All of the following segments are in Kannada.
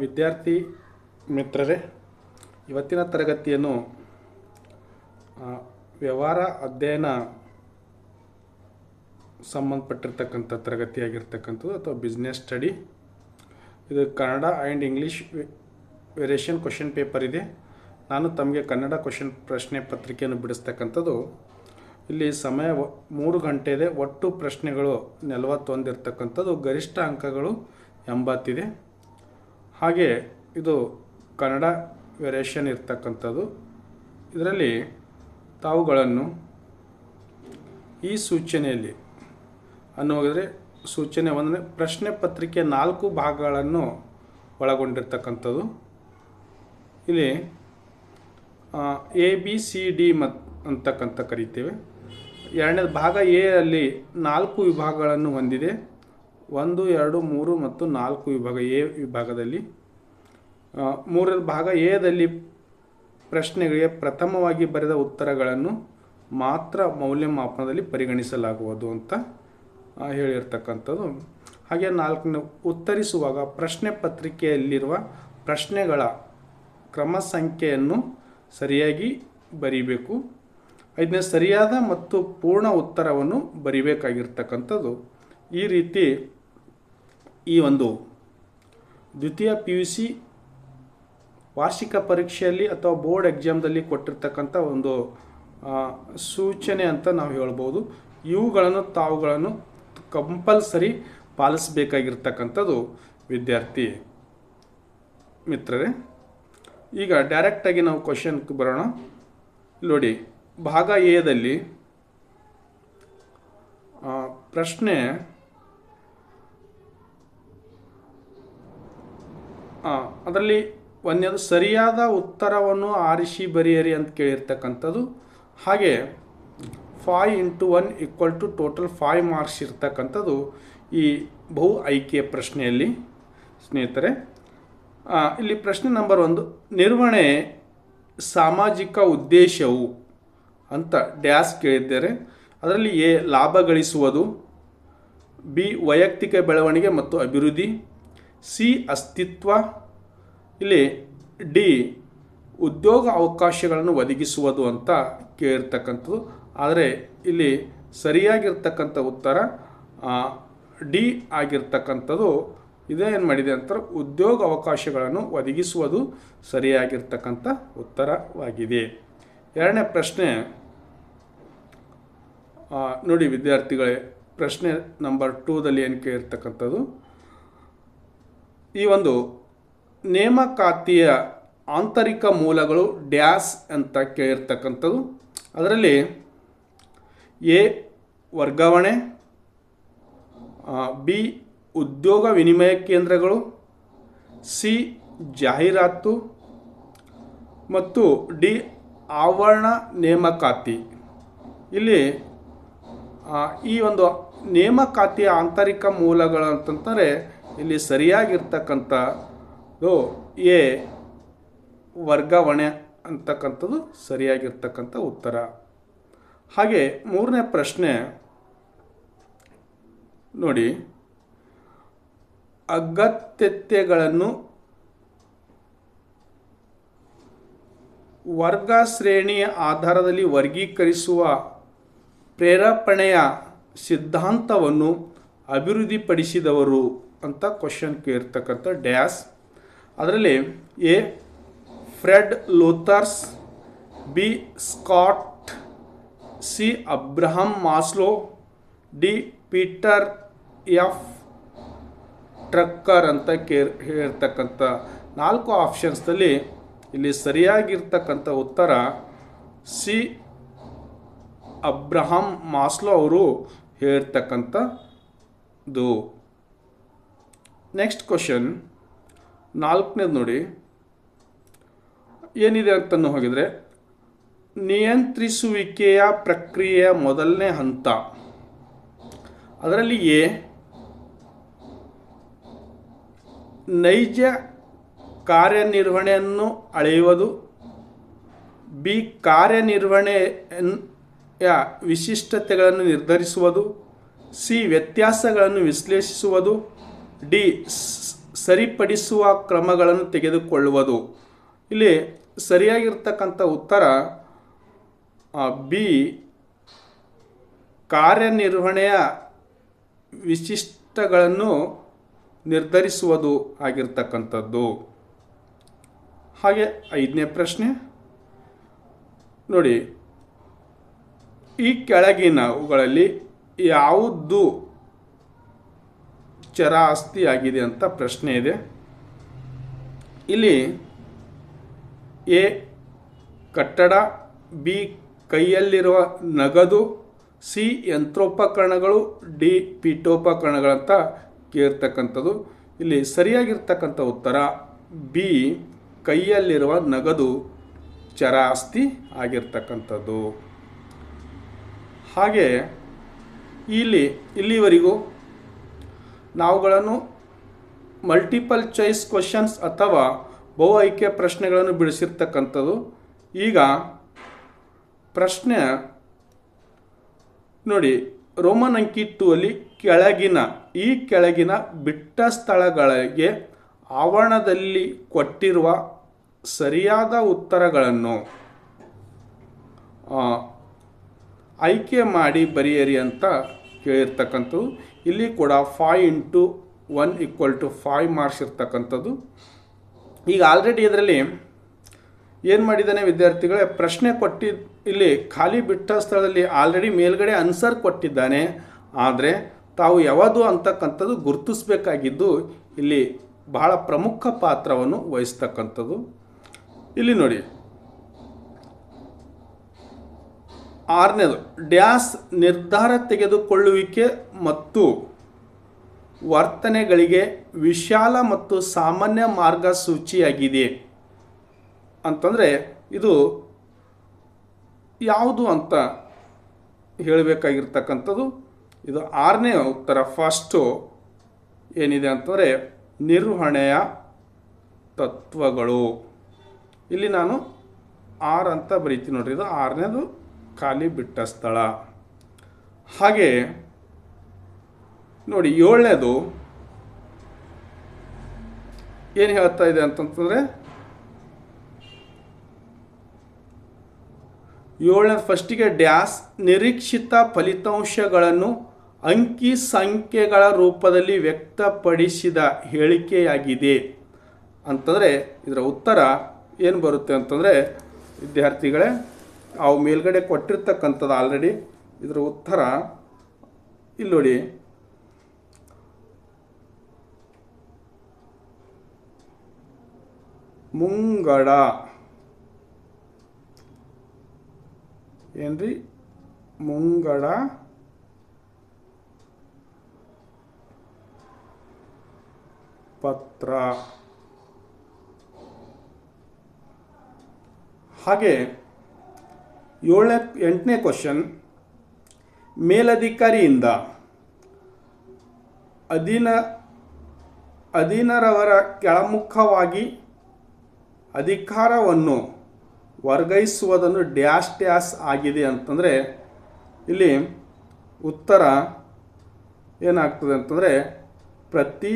ವಿದ್ಯಾರ್ಥಿ ಮಿತ್ರರೇ, ಇವತ್ತಿನ ತರಗತಿಯನ್ನು ವ್ಯವಹಾರ ಅಧ್ಯಯನ ಸಂಬಂಧಪಟ್ಟಿರ್ತಕ್ಕಂಥ ತರಗತಿಯಾಗಿರ್ತಕ್ಕಂಥದ್ದು ಅಥವಾ ಬಿಸ್ನೆಸ್ ಸ್ಟಡಿ. ಇದು Kannada and English variation question paper ಇದೆ. ನಾನು ತಮಗೆ ಕನ್ನಡ ಪ್ರಶ್ನೆ ಪತ್ರಿಕೆಯನ್ನು ಬಿಡಿಸ್ತಕ್ಕಂಥದ್ದು. ಇಲ್ಲಿ ಸಮಯ 3 ಗಂಟೆ ಇದೆ. ಒಟ್ಟು ಪ್ರಶ್ನೆಗಳು 41 ಇರ್ತಕ್ಕಂಥದ್ದು. ಗರಿಷ್ಠ ಅಂಕಗಳು 80 ಇದೆ. ಹಾಗೆ ಇದು ಕನ್ನಡ ವೇರಿಯೇಷನ್ ಇರ್ತಕ್ಕಂಥದ್ದು. ಇದರಲ್ಲಿ ತಾವುಗಳನ್ನು ಈ ಸೂಚನೆಯಲ್ಲಿ ಅನ್ನೋದ್ರೆ ಸೂಚನೆ ಒಂದರೆ ಪ್ರಶ್ನೆ ಪತ್ರಿಕೆ 4 ಭಾಗಗಳನ್ನು ಒಳಗೊಂಡಿರ್ತಕ್ಕಂಥದ್ದು. ಇಲ್ಲಿ ABCD ಅಂತಕ್ಕಂಥ ಕರಿತೇವೆ. ಎರಡನೇದು ಭಾಗ ಎ ಅಲ್ಲಿ 4 ವಿಭಾಗಗಳನ್ನು ಹೊಂದಿದೆ. 1, 2, 3 ಮತ್ತು 4 ವಿಭಾಗ ಎ ವಿಭಾಗದಲ್ಲಿ. ಮೂರನೇ ಭಾಗ ಎದಲ್ಲಿ ಪ್ರಶ್ನೆಗಳಿಗೆ ಪ್ರಥಮವಾಗಿ ಬರೆದ ಉತ್ತರಗಳನ್ನು ಮಾತ್ರ ಮೌಲ್ಯಮಾಪನದಲ್ಲಿ ಪರಿಗಣಿಸಲಾಗುವುದು ಅಂತ ಹೇಳಿರ್ತಕ್ಕಂಥದ್ದು. ಹಾಗೆ 4ನೇ ಉತ್ತರಿಸುವಾಗ ಪ್ರಶ್ನೆ ಪತ್ರಿಕೆಯಲ್ಲಿರುವ ಪ್ರಶ್ನೆಗಳ ಕ್ರಮ ಸಂಖ್ಯೆಯನ್ನು ಸರಿಯಾಗಿ ಬರೀಬೇಕು. 5ನೇ ಸರಿಯಾದ ಮತ್ತು ಪೂರ್ಣ ಉತ್ತರವನ್ನು ಬರಿಬೇಕಾಗಿರ್ತಕ್ಕಂಥದ್ದು. ಈ ರೀತಿ ಈ ಒಂದು ದ್ವಿತೀಯ PUC ವಾರ್ಷಿಕ ಪರೀಕ್ಷೆಯಲ್ಲಿ ಅಥವಾ ಬೋರ್ಡ್ ಎಕ್ಸಾಮ್ದಲ್ಲಿ ಕೊಟ್ಟಿರ್ತಕ್ಕಂಥ ಒಂದು ಸೂಚನೆ ಅಂತ ನಾವು ಹೇಳ್ಬೋದು. ಇವುಗಳನ್ನು ತಾವುಗಳನ್ನು ಕಂಪಲ್ಸರಿ ಪಾಲಿಸಬೇಕಾಗಿರ್ತಕ್ಕಂಥದ್ದು ವಿದ್ಯಾರ್ಥಿ ಮಿತ್ರರೇ. ಈಗ ಡೈರೆಕ್ಟಾಗಿ ನಾವು ಕ್ವಶನ್ಗೆ ಬರೋಣ. ನೋಡಿ, ಭಾಗ ಎದಲ್ಲಿ ಪ್ರಶ್ನೆ ಅದರಲ್ಲಿ ಒಂದನೇದು ಸರಿಯಾದ ಉತ್ತರವನ್ನು ಆರಿಸಿ ಬರೆಯಿರಿ ಅಂತ ಕೇಳಿರ್ತಕ್ಕಂಥದ್ದು. ಹಾಗೆ 5 × 1 = ಟೋಟಲ್ 5 ಮಾರ್ಕ್ಸ್ ಇರ್ತಕ್ಕಂಥದ್ದು ಈ ಬಹು ಆಯ್ಕೆಯ ಪ್ರಶ್ನೆಯಲ್ಲಿ ಸ್ನೇಹಿತರೆ. ಇಲ್ಲಿ ಪ್ರಶ್ನೆ ನಂಬರ್ 1, ನಿರ್ವಹಣೆ ಸಾಮಾಜಿಕ ಉದ್ದೇಶವು ಅಂತ ಡ್ಯಾಶ್ ಕೇಳಿದ್ದಾರೆ. ಅದರಲ್ಲಿ ಎ ಲಾಭ ಗಳಿಸುವುದು, ಬಿ ವೈಯಕ್ತಿಕ ಬೆಳವಣಿಗೆ ಮತ್ತು ಅಭಿವೃದ್ಧಿ, ಸಿ ಅಸ್ತಿತ್ವ, ಇಲ್ಲಿ ಡಿ ಉದ್ಯೋಗ ಅವಕಾಶಗಳನ್ನು ಒದಗಿಸುವುದು ಅಂತ ಕೇಳಿರ್ತಕ್ಕಂಥದ್ದು. ಆದರೆ ಇಲ್ಲಿ ಸರಿಯಾಗಿರ್ತಕ್ಕಂಥ ಉತ್ತರ ಡಿ ಆಗಿರ್ತಕ್ಕಂಥದ್ದು. ಇದೇನು ಮಾಡಿದೆ ಅಂತಾರೆ, ಉದ್ಯೋಗ ಅವಕಾಶಗಳನ್ನು ಒದಗಿಸುವುದು ಸರಿಯಾಗಿರ್ತಕ್ಕಂಥ ಉತ್ತರವಾಗಿದೆ. ಎರಡನೇ ಪ್ರಶ್ನೆ ನೋಡಿ ವಿದ್ಯಾರ್ಥಿಗಳೇ, ಪ್ರಶ್ನೆ ನಂಬರ್ 2ದಲ್ಲಿ ಏನು ಕೇಳಿರ್ತಕ್ಕಂಥದ್ದು, ಈ ಒಂದು ನೇಮಕಾತಿಯ ಆಂತರಿಕ ಮೂಲಗಳು ಡ್ಯಾಶ್ ಅಂತ ಕೇಳಿರ್ತಕ್ಕಂಥದ್ದು. ಅದರಲ್ಲಿ ಎ ವರ್ಗಾವಣೆ, ಬಿ ಉದ್ಯೋಗ ವಿನಿಮಯ ಕೇಂದ್ರಗಳು, ಸಿ ಜಾಹೀರಾತು ಮತ್ತು ಡಿ ಆವರಣ ನೇಮಕಾತಿ. ಇಲ್ಲಿ ಈ ಒಂದು ನೇಮಕಾತಿಯ ಆಂತರಿಕ ಮೂಲಗಳು ಅಂತಂದರೆ ಇಲ್ಲಿ ಸರಿಯಾಗಿರ್ತಕ್ಕಂಥದ್ದು ಎ ವರ್ಗಾವಣೆ ಅಂತಕ್ಕಂಥದ್ದು ಸರಿಯಾಗಿರ್ತಕ್ಕಂಥ ಉತ್ತರ. ಹಾಗೆ 3ನೇ ಪ್ರಶ್ನೆ ನೋಡಿ, ಅಗತ್ಯತೆಗಳನ್ನು ವರ್ಗ ಶ್ರೇಣಿಯ ಆಧಾರದಲ್ಲಿ ವರ್ಗೀಕರಿಸುವ ಪ್ರೇರೇಪಣೆಯ ಸಿದ್ಧಾಂತವನ್ನು ಅಭಿವೃದ್ಧಿಪಡಿಸಿದವರು ಅಂತ ಕ್ವಶನ್ ಕೇಳಿರ್ತಕ್ಕಂಥ ಡ್ಯಾಶ್. ಅದರಲ್ಲಿ A Fred Luthans, B Scott, C Abraham Maslow, D Peter F Drucker ಅಂತ ಹೇಳ್ತಕ್ಕಂಥ 4 ಆಪ್ಷನ್ಸ್ದಲ್ಲಿ ಇಲ್ಲಿ ಸರಿಯಾಗಿರ್ತಕ್ಕಂಥ ಉತ್ತರ ಸಿ ಅಬ್ರಹಂ ಮಾಸ್ಲೋ ಅವರು ಹೇಳ್ತಕ್ಕಂಥದ್ದು. ನೆಕ್ಸ್ಟ್ ಕ್ವಶನ್ 4ನೇದು ನೋಡಿ, ಏನಿದೆ ಅಂತಂದು ಹೋಗಿದರೆ, ನಿಯಂತ್ರಿಸುವಿಕೆಯ ಪ್ರಕ್ರಿಯೆಯ ಮೊದಲನೇ ಹಂತ. ಅದರಲ್ಲಿ ಎ ನೈಜ ಕಾರ್ಯನಿರ್ವಹಣೆಯನ್ನು ಅಳೆಯುವುದು, ಬಿ ಕಾರ್ಯನಿರ್ವಹಣೆಯ ವಿಶಿಷ್ಟತೆಗಳನ್ನು ನಿರ್ಧರಿಸುವುದು, ಸಿ ವ್ಯತ್ಯಾಸಗಳನ್ನು ವಿಶ್ಲೇಷಿಸುವುದು, ಡಿ ಸರಿಪಡಿಸುವ ಕ್ರಮಗಳನ್ನು ತೆಗೆದುಕೊಳ್ಳುವುದು. ಇಲ್ಲಿ ಸರಿಯಾಗಿರ್ತಕ್ಕಂಥ ಉತ್ತರ ಬಿ, ಕಾರ್ಯನಿರ್ವಹಣೆಯ ವಿಶಿಷ್ಟಗಳನ್ನು ನಿರ್ಧರಿಸುವುದು ಆಗಿರ್ತಕ್ಕಂಥದ್ದು. ಹಾಗೆ 5ನೇ ಪ್ರಶ್ನೆ ನೋಡಿ, ಈ ಕೆಳಗಿನವುಗಳಲ್ಲಿ ಯಾವುದು ಚರ ಆಸ್ತಿ ಆಗಿದೆ ಅಂತ ಪ್ರಶ್ನೆ ಇದೆ. ಇಲ್ಲಿ ಎ ಕಟ್ಟಡ, ಬಿ ಕೈಯಲ್ಲಿರುವ ನಗದು, ಸಿ ಯಂತ್ರೋಪಕರಣಗಳು, ಡಿ ಪೀಠೋಪಕರಣಗಳಂತ ಕೇಳಿರ್ತಕ್ಕಂಥದ್ದು. ಇಲ್ಲಿ ಸರಿಯಾಗಿರ್ತಕ್ಕಂಥ ಉತ್ತರ ಬಿ, ಕೈಯಲ್ಲಿರುವ ನಗದು ಚರ ಆಸ್ತಿ ಆಗಿರ್ತಕ್ಕಂಥದ್ದು. ಹಾಗೆ ಇಲ್ಲಿವರೆಗೂ ನಾವುಗಳನ್ನು ಮಲ್ಟಿಪಲ್ ಚಾಯ್ಸ್ ಕ್ವಶನ್ಸ್ ಅಥವಾ ಬಹು ಆಯ್ಕೆ ಪ್ರಶ್ನೆಗಳನ್ನು ಬಿಡಿಸಿರ್ತಕ್ಕಂಥದ್ದು. ಈಗ ಪ್ರಶ್ನೆ ನೋಡಿ, ರೋಮನ್ ಅಂಕಿ 2 ಅಲ್ಲಿ ಕೆಳಗಿನ ಬಿಟ್ಟ ಸ್ಥಳಗಳಿಗೆ ಆವರಣದಲ್ಲಿ ಕೊಟ್ಟಿರುವ ಸರಿಯಾದ ಉತ್ತರಗಳನ್ನು ಆಯ್ಕೆ ಮಾಡಿ ಬರೆಯಿರಿ ಅಂತ ಕೇಳಿರ್ತಕ್ಕಂಥದ್ದು. ಇಲ್ಲಿ ಕೂಡ 5 × 1 = 5 ಮಾರ್ಕ್ಸ್ ಇರ್ತಕ್ಕಂಥದ್ದು. ಈಗ ಆಲ್ರೆಡಿ ಇದರಲ್ಲಿ ಏನು ಮಾಡಿದ್ದಾನೆ ವಿದ್ಯಾರ್ಥಿಗಳೇ, ಪ್ರಶ್ನೆ ಇಲ್ಲಿ ಖಾಲಿ ಬಿಟ್ಟ ಸ್ಥಳದಲ್ಲಿ ಆಲ್ರೆಡಿ ಮೇಲ್ಗಡೆ ಆನ್ಸರ್ ಕೊಟ್ಟಿದ್ದಾನೆ. ಆದರೆ ತಾವು ಯಾವುದು ಅಂತಕ್ಕಂಥದ್ದು ಗುರುತಿಸಬೇಕಾಗಿದ್ದು ಇಲ್ಲಿ ಬಹಳ ಪ್ರಮುಖ ಪಾತ್ರವನ್ನು ವಹಿಸ್ತಕ್ಕಂಥದ್ದು. ಇಲ್ಲಿ ನೋಡಿ, 6ನೇದು ಡ್ಯಾಸ್ ನಿರ್ಧಾರ ತೆಗೆದುಕೊಳ್ಳುವಿಕೆ ಮತ್ತು ವರ್ತನೆಗಳಿಗೆ ವಿಶಾಲ ಮತ್ತು ಸಾಮಾನ್ಯ ಮಾರ್ಗಸೂಚಿಯಾಗಿದೆ ಅಂತಂದರೆ ಇದು ಯಾವುದು ಅಂತ ಹೇಳಬೇಕಾಗಿರ್ತಕ್ಕಂಥದ್ದು. ಇದು 6ನೇ ಉತ್ತರ. ಫಸ್ಟು ಏನಿದೆ ಅಂತಂದರೆ ನಿರ್ವಹಣೆಯ ತತ್ವಗಳು. ಇಲ್ಲಿ ನಾನು 6 ಅಂತ ಬರೀತೀನಿ ನೋಡ್ರಿ, ಇದು 6ನೇದು ಖಾಲಿ ಬಿಟ್ಟ ಸ್ಥಳ. ಹಾಗೆ ನೋಡಿ 7ನೇದು ಏನು ಹೇಳ್ತಾ ಇದೆ ಅಂತಂತಂದರೆ, 7ನೇ ಫಸ್ಟಿಗೆ ಡ್ಯಾಸ್ ನಿರೀಕ್ಷಿತ ಫಲಿತಾಂಶಗಳನ್ನು ಅಂಕಿ ಸಂಖ್ಯೆಗಳ ರೂಪದಲ್ಲಿ ವ್ಯಕ್ತಪಡಿಸಿದ ಹೇಳಿಕೆಯಾಗಿದೆ ಅಂತಂದರೆ ಇದರ ಉತ್ತರ ಏನು ಬರುತ್ತೆ ಅಂತಂದರೆ ವಿದ್ಯಾರ್ಥಿಗಳೇ, ಅವು ಮೇಲ್ಗಡೆ ಕೊಟ್ಟಿರ್ತಕ್ಕಂಥದ್ದು ಆಲ್ರೆಡಿ. ಇದರ ಉತ್ತರ ಇಲ್ಲಿ ನೋಡಿ, ಮುಂಗಡ ಏನ್ರಿ, ಮುಂಗಡ ಪತ್ರ. ಹಾಗೆ 8ನೇ ಕ್ವಶನ್, ಮೇಲಧಿಕಾರಿಯಿಂದ ಅಧೀನರವರ ಕೆಳಮುಖವಾಗಿ ಅಧಿಕಾರವನ್ನು ವರ್ಗಾಯಿಸುವುದನ್ನು ಡ್ಯಾಶ್ ಆಗಿದೆ ಅಂತಂದರೆ ಇಲ್ಲಿ ಉತ್ತರ ಏನಾಗ್ತದೆ ಅಂತಂದರೆ ಪ್ರತಿ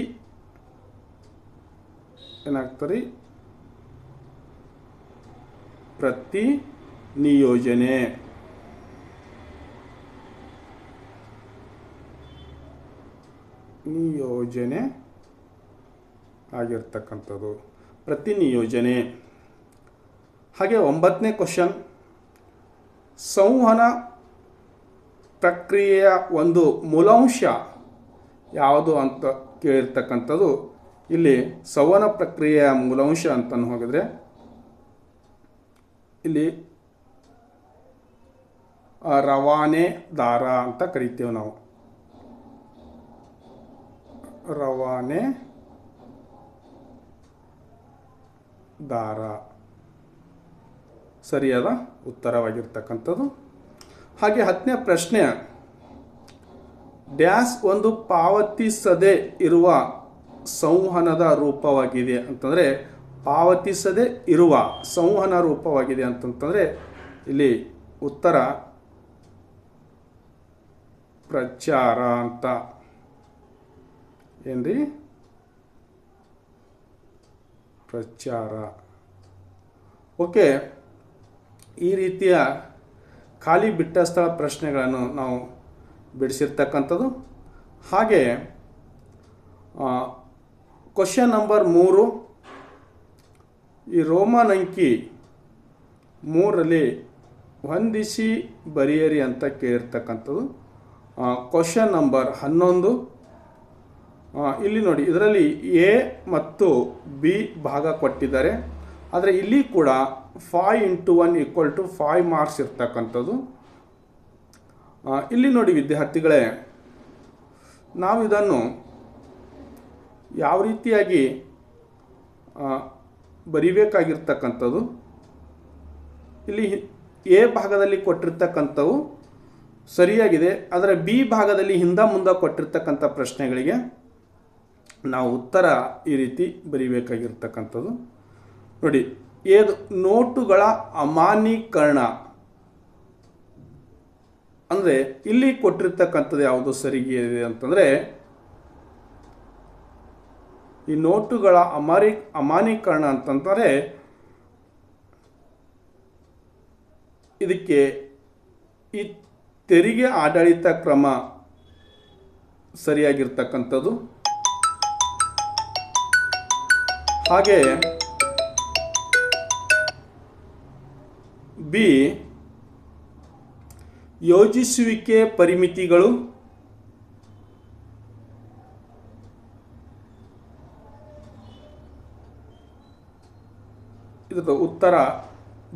ನಿಯೋಜನೆ. ಆಗಿರ್ತಕ್ಕಂಥದ್ದು ಪ್ರತಿ ನಿಯೋಜನೆ. ಹಾಗೆ 9ನೇ ಕ್ವಶನ್, ಸಂವಹನ ಪ್ರಕ್ರಿಯೆಯ ಒಂದು ಮೂಲಾಂಶ ಯಾವುದು ಅಂತ ಕೇಳಿರ್ತಕ್ಕಂಥದ್ದು. ಇಲ್ಲಿ ಸಂವಹನ ಪ್ರಕ್ರಿಯೆಯ ಮೂಲಾಂಶ ಅಂತಂದು ಹೋಗಿದ್ರೆ ಇಲ್ಲಿ ರವಾನೆದಾರ ಅಂತ ಕರಿತೇವೆ ನಾವು. ರವಾನೆದಾರ ಸರಿಯಾದ ಉತ್ತರವಾಗಿರ್ತಕ್ಕಂಥದ್ದು. ಹಾಗೆ 10ನೇ ಪ್ರಶ್ನೆ, ಡ್ಯಾಸ್ ಒಂದು ಪಾವತಿಸದೇ ಇರುವ ಸಂವಹನದ ರೂಪವಾಗಿದೆ ಅಂತಂದರೆ ಪಾವತಿಸದೇ ಇರುವ ಸಂವಹನ ರೂಪವಾಗಿದೆ ಅಂತಂತಂದರೆ ಇಲ್ಲಿ ಉತ್ತರ ಪ್ರಚಾರ ಅಂತ. ಏನ್ರಿ, ಪ್ರಚಾರ. ಓಕೆ, ಈ ರೀತಿಯ ಖಾಲಿ ಬಿಟ್ಟ ಸ್ಥಳ ಪ್ರಶ್ನೆಗಳನ್ನು ನಾವು ಬಿಡಿಸಿರ್ತಕ್ಕಂಥದ್ದು. ಹಾಗೆ ಕ್ವಶನ್ ನಂಬರ್ 3, ಈ ರೋಮನ್ ಅಂಕಿ 3ರಲ್ಲಿ ಹೊಂದಿಸಿ ಬರೆಯಿರಿ ಅಂತ ಕೇಳಿರ್ತಕ್ಕಂಥದ್ದು. ಕ್ವಶನ್ ನಂಬರ್ 11, ಇಲ್ಲಿ ನೋಡಿ, ಇದರಲ್ಲಿ ಎ ಮತ್ತು ಬಿ ಭಾಗ ಕೊಟ್ಟಿದ್ದಾರೆ. ಆದರೆ ಇಲ್ಲಿ ಕೂಡ 5 × 1 = 5 ಮಾರ್ಕ್ಸ್ ಇರ್ತಕ್ಕಂಥದ್ದು. ಇಲ್ಲಿ ನೋಡಿ ವಿದ್ಯಾರ್ಥಿಗಳೇ, ನಾವು ಇದನ್ನು ಯಾವ ರೀತಿಯಾಗಿ ಬರಿಬೇಕಾಗಿರ್ತಕ್ಕಂಥದ್ದು, ಇಲ್ಲಿ ಎ ಭಾಗದಲ್ಲಿ ಕೊಟ್ಟಿರ್ತಕ್ಕಂಥವು ಸರಿಯಾಗಿದೆ. ಆದರೆ ಬಿ ಭಾಗದಲ್ಲಿ ಹಿಂದೆ ಮುಂದೆ ಕೊಟ್ಟಿರ್ತಕ್ಕಂಥ ಪ್ರಶ್ನೆಗಳಿಗೆ ನಾವು ಉತ್ತರ ಈ ರೀತಿ ಬರಿಬೇಕಾಗಿರ್ತಕ್ಕಂಥದ್ದು. ನೋಡಿ, ನೋಟುಗಳ ಅಮಾನ್ಯೀಕರಣ ಅಂದರೆ ಇಲ್ಲಿ ಕೊಟ್ಟಿರ್ತಕ್ಕಂಥದ್ದು ಯಾವುದು ಸರಿಗಿದೆ ಅಂತಂದರೆ, ಈ ನೋಟುಗಳ ಅಮಾನ್ಯೀಕರಣ ಅಂತಂದರೆ ಇದಕ್ಕೆ ಈ ತೆರಿಗೆ ಆಡಳಿತ ಕ್ರಮ ಸರಿಯಾಗಿರ್ತಕ್ಕಂಥದ್ದು. ಹಾಗೆ ಬಿ, ಯೋಜಿಸುವಿಕೆ ಪರಿಮಿತಿಗಳು. ಇದರ ಉತ್ತರ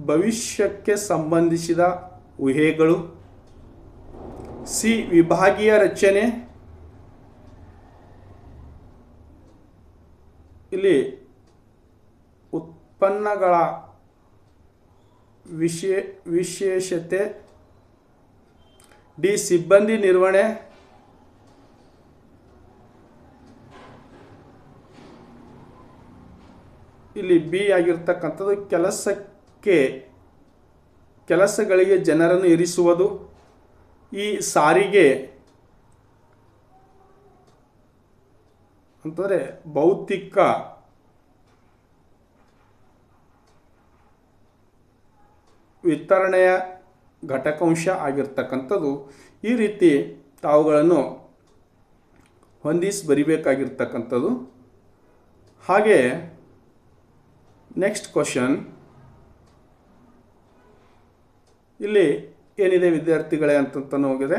ಭವಿಷ್ಯಕ್ಕೆ ಸಂಬಂಧಿಸಿದ ಊಹೆಗಳು. ಸಿ, ವಿಭಾಗೀಯ ರಚನೆ. ಇಲ್ಲಿ ಉತ್ಪನ್ನಗಳ ವಿಶೇಷತೆ. ಡಿ, ಸಿಬ್ಬಂದಿ ನಿರ್ವಹಣೆ. ಇಲ್ಲಿ ಬಿ ಆಗಿರ್ತಕ್ಕಂಥದ್ದು ಕೆಲಸಗಳಿಗೆ ಜನರನ್ನು ಇರಿಸುವುದು. ಈ ಸಾರಿಗೆ ಅಂತಂದರೆ ಭೌತಿಕ ವಿತರಣೆಯ ಘಟಕಾಂಶ ಆಗಿರ್ತಕ್ಕಂಥದ್ದು. ಈ ರೀತಿ ತಾವುಗಳನ್ನು ಹೊಂದಿಸಿ ಬರಿಬೇಕಾಗಿರ್ತಕ್ಕಂಥದ್ದು. ಹಾಗೆ ನೆಕ್ಸ್ಟ್ ಕ್ವಶನ್, ಇಲ್ಲಿ ಏನಿದೆ ವಿದ್ಯಾರ್ಥಿಗಳೇ ಅಂತಂತನೂ ಹೋಗಿದೆ,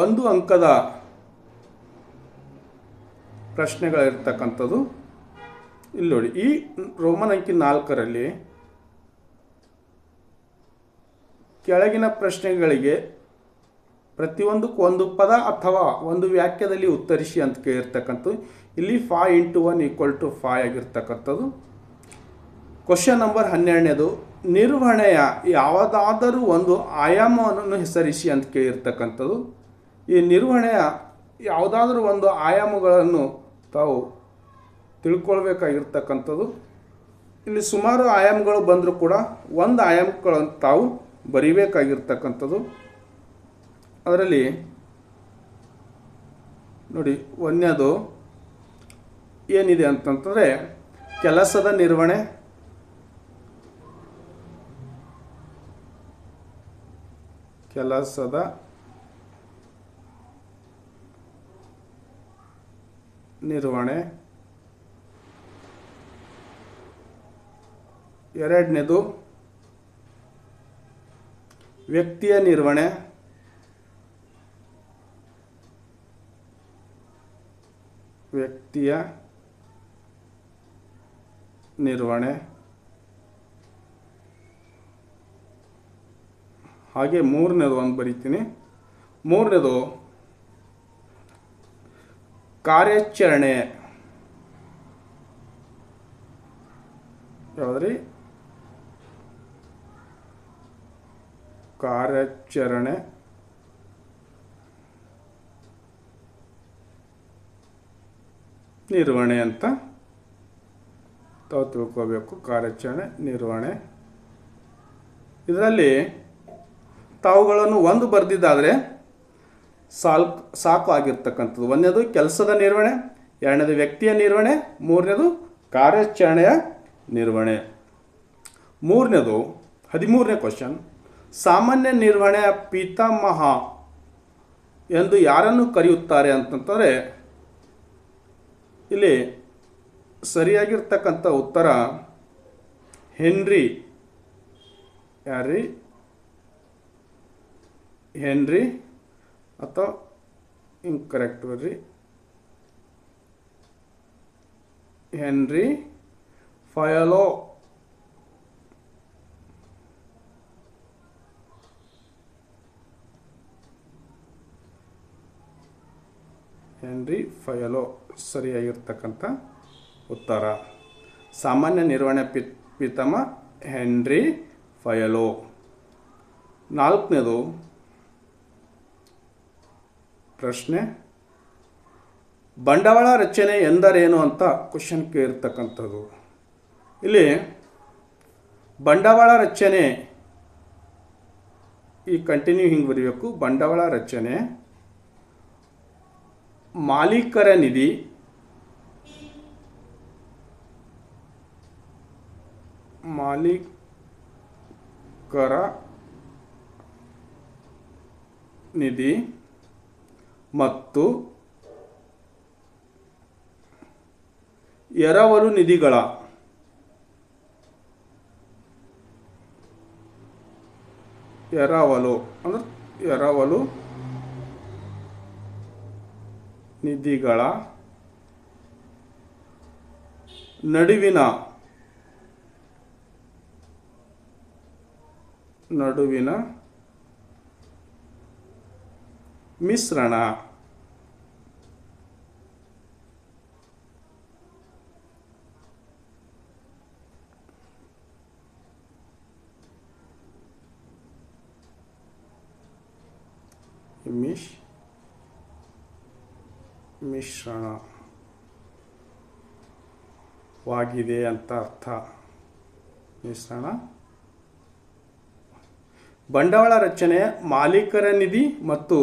1 ಅಂಕದ ಪ್ರಶ್ನೆಗಳಿರ್ತಕ್ಕಂಥದ್ದು. ಇಲ್ಲಿ ನೋಡಿ, ಈ ರೋಮನ್ ಅಂಕಿ 4ರಲ್ಲಿ ಕೆಳಗಿನ ಪ್ರಶ್ನೆಗಳಿಗೆ ಪ್ರತಿಯೊಂದಕ್ಕೂ ಒಂದು ಪದ ಅಥವಾ ಒಂದು ವಾಕ್ಯದಲ್ಲಿ ಉತ್ತರಿಸಿ ಅಂತ ಕೇಳಿರ್ತಕ್ಕಂಥದ್ದು. ಇಲ್ಲಿ 5 × 1 = 5 ಆಗಿರ್ತಕ್ಕಂಥದ್ದು. ಕ್ವಶನ್ ನಂಬರ್ 12ನೇದು, ನಿರ್ವಹಣೆಯ ಯಾವುದಾದರೂ ಒಂದು ಆಯಾಮವನ್ನು ಹೆಸರಿಸಿ ಅಂತ ಕೇಳಿರ್ತಕ್ಕಂಥದ್ದು. ಈ ನಿರ್ವಹಣೆಯ ಯಾವುದಾದ್ರೂ ಒಂದು ಆಯಾಮಗಳನ್ನು ತಾವು ತಿಳ್ಕೊಳ್ಬೇಕಾಗಿರ್ತಕ್ಕಂಥದ್ದು. ಇಲ್ಲಿ ಸುಮಾರು ಆಯಾಮಗಳು ಬಂದರೂ ಕೂಡ ಒಂದು ಆಯಾಮಗಳನ್ನು ತಾವು ಬರಿಬೇಕಾಗಿರ್ತಕ್ಕಂಥದ್ದು. ಅದರಲ್ಲಿ ನೋಡಿ, 1ನೇದು ಏನಿದೆ ಅಂತಂತಂದರೆ ಕೆಲಸದ ನಿರ್ವಹಣೆ. ಕೆಲಸದ ನಿರ್ವಹಣೆ. 2ನೇದು ವ್ಯಕ್ತಿಯ ನಿರ್ವಹಣೆ. ವ್ಯಕ್ತಿಯ ನಿರ್ವಹಣೆ. ಹಾಗೆ 3ನೇದು ಒಂದು ಬರೀತೀನಿ. 3ನೇದು ಕಾರ್ಯಾಚರಣೆ. ಯಾವುದ್ರಿ? ಕಾರ್ಯಾಚರಣೆ. ನಿರ್ವಹಣೆ ಅಂತ ತಾವು ತಿಳ್ಕೋಬೇಕು. ಕಾರ್ಯಾಚರಣೆ, ನಿರ್ವಹಣೆ. ಇದರಲ್ಲಿ ತಾವುಗಳನ್ನು ಒಂದು ಬರೆದಿದ್ದಾದರೆ ಸಾಕು ಆಗಿರ್ತಕ್ಕಂಥದ್ದು. 1ನೇದು ಕೆಲಸದ ನಿರ್ವಹಣೆ, 2ನೇದು ವ್ಯಕ್ತಿಯ ನಿರ್ವಹಣೆ, 3ನೇದು ಕಾರ್ಯಾಚರಣೆಯ ನಿರ್ವಹಣೆ. ಮೂರನೇದು 13ನೇ ಕ್ವಶನ್, ಸಾಮಾನ್ಯ ನಿರ್ವಹಣೆಯ ಪಿತಾಮಹ ಎಂದು ಯಾರನ್ನು ಕರೆಯುತ್ತಾರೆ ಅಂತಂದರೆ ಇಲ್ಲಿ ಸರಿಯಾಗಿರ್ತಕ್ಕಂಥ ಉತ್ತರ ಹೆನ್ರಿ ಅಥವಾ ಇನ್ಕರೆಕ್ಟ್ ಬರ್ರಿ, ಹೆನ್ರಿ ಫಯಲೋ. ಸರಿಯಾಗಿರ್ತಕ್ಕಂಥ ಉತ್ತರ. ಸಾಮಾನ್ಯ ನಿರ್ವಹಣೆ ಪಿತಾಮಹ ಹೆನ್ರಿ ಫಯಲೋ. 4ನೇದು ಪ್ರಶ್ನೆ, ಬಂಡವಾಳ ರಚನೆ ಎಂದರೇನು ಅಂತ ಕ್ವಶನ್ ಕೇಳಿರ್ತಕ್ಕಂಥದ್ದು. ಇಲ್ಲಿ ಬಂಡವಾಳ ರಚನೆ ಈ ಕಂಟಿನ್ಯೂ ಹಿಂಗೆ ಬರೀಬೇಕು. ಬಂಡವಾಳ ರಚನೆ ಮಾಲೀಕರ ನಿಧಿ ಮತ್ತು ಎರವಲು ನಿಧಿಗಳ ನಡುವಿನ ಮಿಶ್ರಣ. ಮಿಶ್ರಣವಾಗಿದೆ ಅಂತ ಅರ್ಥ. ಬಂಡವಾಳ ರಚನೆ ಮಾಲೀಕರ ನಿಧಿ ಮತ್ತು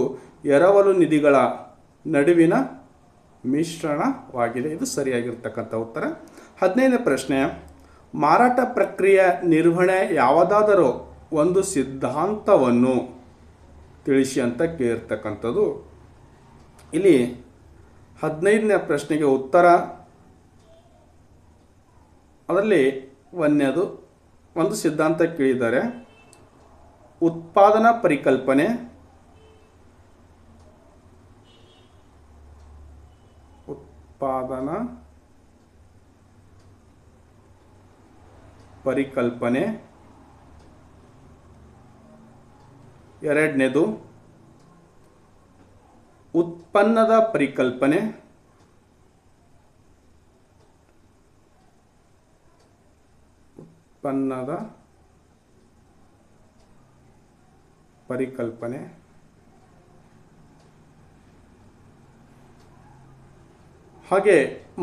ಎರವಲು ನಿಧಿಗಳ ನಡುವಿನ ಮಿಶ್ರಣವಾಗಿದೆ. ಇದು ಸರಿಯಾಗಿರ್ತಕ್ಕಂಥ ಉತ್ತರ. 15ನೇ ಪ್ರಶ್ನೆ, ಮಾರಾಟ ಪ್ರಕ್ರಿಯೆ ನಿರ್ವಹಣೆ ಯಾವುದಾದರೂ ಒಂದು ಸಿದ್ಧಾಂತವನ್ನು ತಿಳಿಸಿ ಅಂತ ಕೇಳಿರ್ತಕ್ಕಂಥದ್ದು. ಇಲ್ಲಿ 15ನೇ ಪ್ರಶ್ನೆಗೆ ಉತ್ತರ, ಅದರಲ್ಲಿ ಒಂದನೇದು ಒಂದು ಸಿದ್ಧಾಂತ ಕೇಳಿದ್ದಾರೆ. ಉತ್ಪಾದನಾ ಪರಿಕಲ್ಪನೆ, ಎರಡನೇದು ಉತ್ಪನ್ನದ ಪರಿಕಲ್ಪನೆ, ಹಾಗೆ